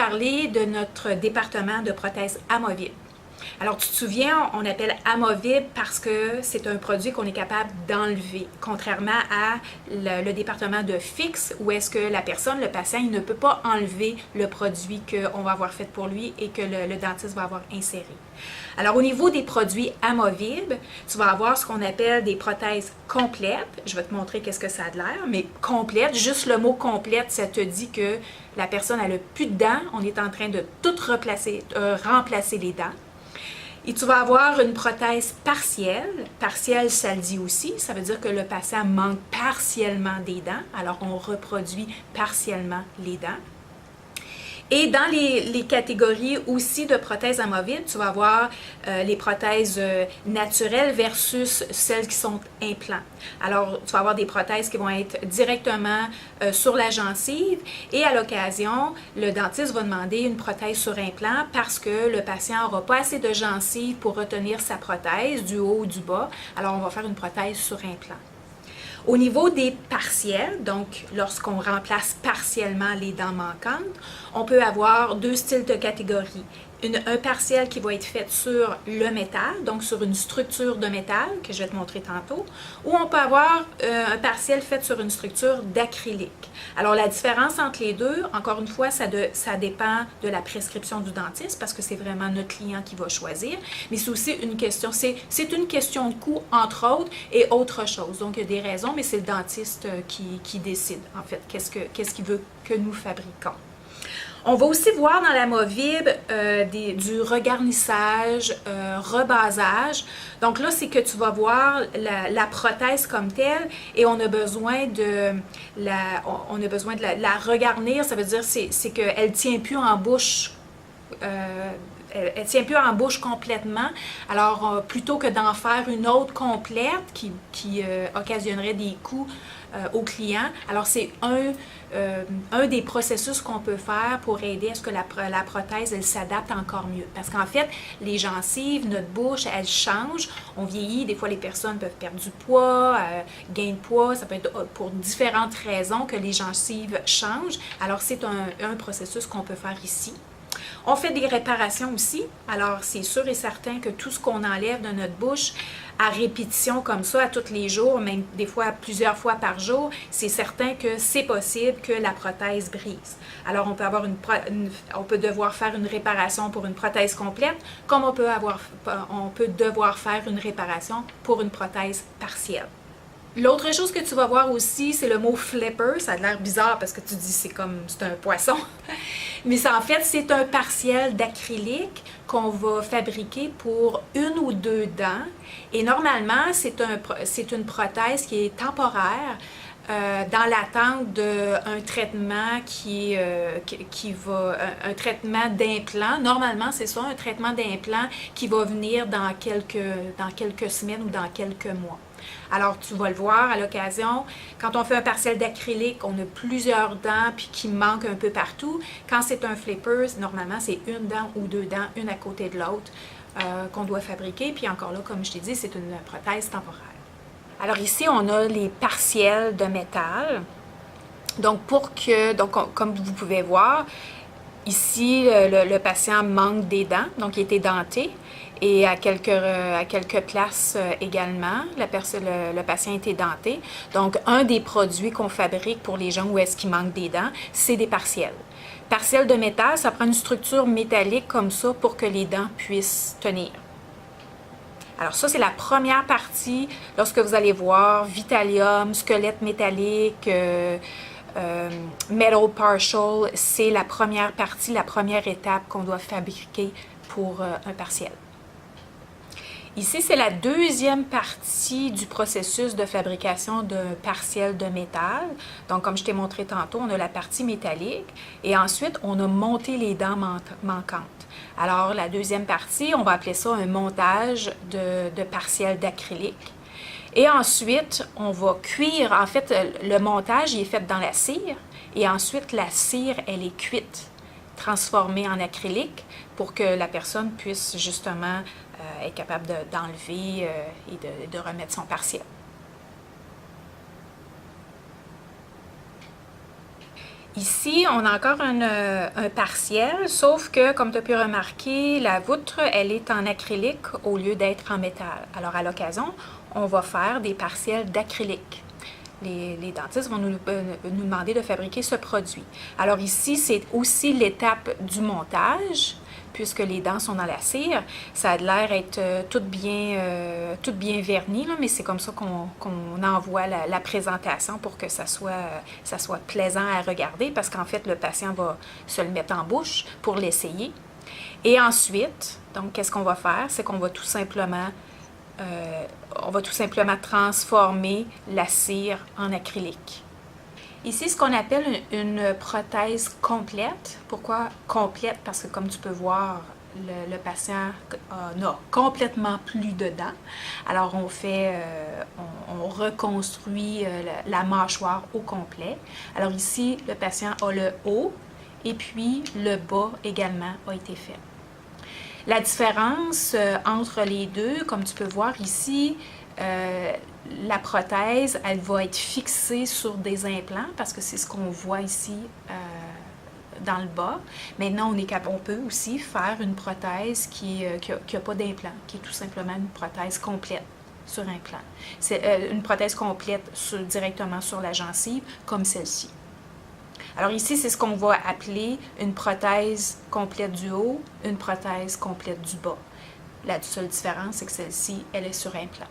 parler de notre département de prothèses amovibles. Alors, tu te souviens, on appelle amovible parce que c'est un produit qu'on est capable d'enlever, contrairement à le département de fixe, où est-ce que la personne, le patient, il ne peut pas enlever le produit qu'on va avoir fait pour lui et que le dentiste va avoir inséré. Alors, au niveau des produits amovibles, tu vas avoir ce qu'on appelle des prothèses complètes. Je vais te montrer qu'est-ce que ça a de l'air, mais complète, juste le mot complète, ça te dit que la personne n'a plus de dents. On est en train de tout remplacer les dents. Et tu vas avoir une prothèse partielle. Partielle, ça le dit aussi. Ça veut dire que le patient manque partiellement des dents. Alors, on reproduit partiellement les dents. Et dans les catégories aussi de prothèses amovibles, tu vas avoir les prothèses naturelles versus celles qui sont implants. Alors, tu vas avoir des prothèses qui vont être directement sur la gencive et à l'occasion, le dentiste va demander une prothèse sur implant parce que le patient n'aura pas assez de gencive pour retenir sa prothèse du haut ou du bas. Alors, on va faire une prothèse sur implant. Au niveau des partiels, donc lorsqu'on remplace partiellement les dents manquantes, on peut avoir deux styles de catégories. Un partiel qui va être fait sur le métal, donc sur une structure de métal, que je vais te montrer tantôt, ou on peut avoir un partiel fait sur une structure d'acrylique. Alors la différence entre les deux, encore une fois, ça dépend de la prescription du dentiste, parce que c'est vraiment notre client qui va choisir, mais c'est aussi une question, c'est une question de coût, entre autres, et autre chose. Donc il y a des raisons, mais c'est le dentiste qui décide, en fait, qu'est-ce qu'il veut que nous fabriquons. On va aussi voir dans l'amovible du regarnissage, rebasage. Donc là, c'est que tu vas voir la prothèse comme telle et on a besoin de la regarnir. Ça veut dire c'est qu'elle ne tient plus en bouche. Elle ne tient plus en bouche complètement. Alors, plutôt que d'en faire une autre complète qui occasionnerait des coûts au client, alors c'est un des processus qu'on peut faire pour aider à ce que la prothèse, elle s'adapte encore mieux. Parce qu'en fait, les gencives, notre bouche, elles changent. On vieillit, des fois les personnes peuvent perdre du poids, gain de poids, ça peut être pour différentes raisons que les gencives changent. Alors, c'est un processus qu'on peut faire ici. On fait des réparations aussi, alors c'est sûr et certain que tout ce qu'on enlève de notre bouche à répétition comme ça, à tous les jours, même des fois plusieurs fois par jour, c'est certain que c'est possible que la prothèse brise. Alors on peut devoir faire une réparation pour une prothèse complète, comme on peut devoir faire une réparation pour une prothèse partielle. L'autre chose que tu vas voir aussi, c'est le mot flipper. Ça a l'air bizarre parce que tu dis c'est un poisson. Mais en fait, c'est un partiel d'acrylique qu'on va fabriquer pour une ou deux dents. Et normalement, c'est une prothèse qui est temporaire dans l'attente d'un traitement un traitement d'implant. Normalement, c'est ça, un traitement d'implant qui va venir dans quelques semaines ou dans quelques mois. Alors, tu vas le voir à l'occasion, quand on fait un partiel d'acrylique, on a plusieurs dents puis qui manquent un peu partout. Quand c'est un flipper, normalement, c'est une dent ou deux dents, une à côté de l'autre, qu'on doit fabriquer. Puis encore là, comme je t'ai dit, c'est une prothèse temporaire. Alors ici, on a les partiels de métal. Donc, comme vous pouvez voir, ici, le patient manque des dents, donc il est édenté. Et à quelques places également, le patient est édenté. Donc, un des produits qu'on fabrique pour les gens où est-ce qu'il manque des dents, c'est des partiels. Partiels de métal, ça prend une structure métallique comme ça pour que les dents puissent tenir. Alors ça, c'est la première partie lorsque vous allez voir Vitalium, squelette métallique, metal partial, c'est la première partie, la première étape qu'on doit fabriquer pour un partiel. Ici, c'est la deuxième partie du processus de fabrication d'un partiel de métal. Donc, comme je t'ai montré tantôt, on a la partie métallique et ensuite, on a monté les dents manquantes. Alors, la deuxième partie, on va appeler ça un montage de partiel d'acrylique. Et ensuite, on va cuire. En fait, le montage, il est fait dans la cire et ensuite, la cire, elle est cuite, transformée en acrylique pour que la personne puisse justement être capable d'enlever et de remettre son partiel. Ici, on a encore un partiel, sauf que, comme tu as pu remarquer, la voûte, elle est en acrylique au lieu d'être en métal. Alors, à l'occasion, on va faire des partiels d'acrylique. Les dentistes vont nous demander de fabriquer ce produit. Alors ici, c'est aussi l'étape du montage, puisque les dents sont dans la cire. Ça a l'air être tout bien verni, là, mais c'est comme ça qu'on envoie la présentation pour que ça soit plaisant à regarder, parce qu'en fait, le patient va se le mettre en bouche pour l'essayer. Et ensuite, donc, qu'est-ce qu'on va faire? C'est qu'on va tout simplement transformer la cire en acrylique. Ici, ce qu'on appelle une prothèse complète. Pourquoi complète? Parce que comme tu peux voir, le patient n'a complètement plus de dents. Alors, on reconstruit la mâchoire au complet. Alors ici, le patient a le haut et puis le bas également a été fait. La différence entre les deux, comme tu peux voir ici, la prothèse, elle va être fixée sur des implants parce que c'est ce qu'on voit ici dans le bas. Maintenant, on peut aussi faire une prothèse qui n'a pas d'implant, qui est tout simplement une prothèse complète sur implant. C'est une prothèse complète directement sur la gencive, comme celle-ci. Alors ici, c'est ce qu'on va appeler une prothèse complète du haut, une prothèse complète du bas. La seule différence, c'est que celle-ci, elle est sur implant.